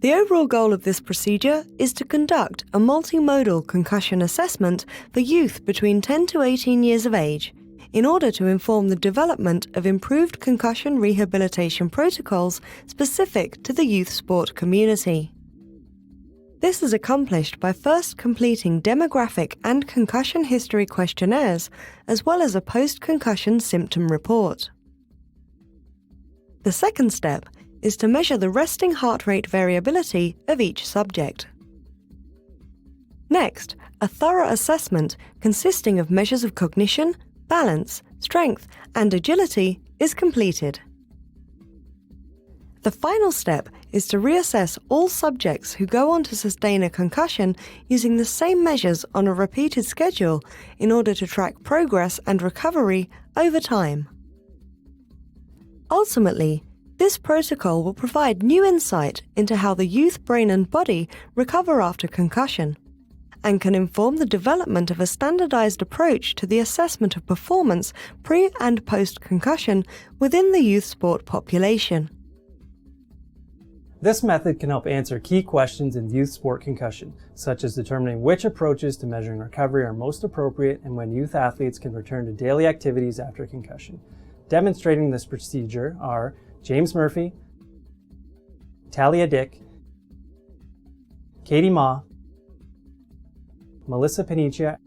The overall goal of this procedure is to conduct a multi-modal concussion assessment for youth between 10 to 18 years of age in order to inform the development of improved concussion rehabilitation protocols specific to the youth sport community. This is accomplished by first completing demographic and concussion history questionnaires, as well as a post-concussion symptom report. The second step is to measure the resting heart rate variability of each subject. Next, a thorough assessment consisting of measures of cognition, balance, strength, and agility is completed. The final step is to reassess all subjects who go on to sustain a concussion using the same measures on a repeated schedule in order to track progress and recovery over time. Ultimately, this protocol will provide new insight into how the youth brain and body recover after concussion, and can inform the development of a standardized approach to the assessment of performance pre- and post-concussion within the youth sport population. This method can help answer key questions in youth sport concussion, such as determining which approaches to measuring recovery are most appropriate and when youth athletes can return to daily activities after concussion. Demonstrating this procedure are James Murphy, Talia Dick, Katie Ma, Melissa Paniccia,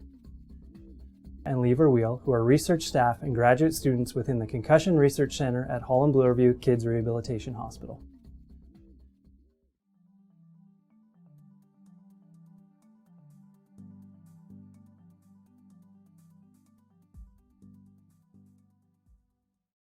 and Lee Verweel, who are research staff and graduate students within the Concussion Research Center at Holland Bloorview Kids Rehabilitation Hospital.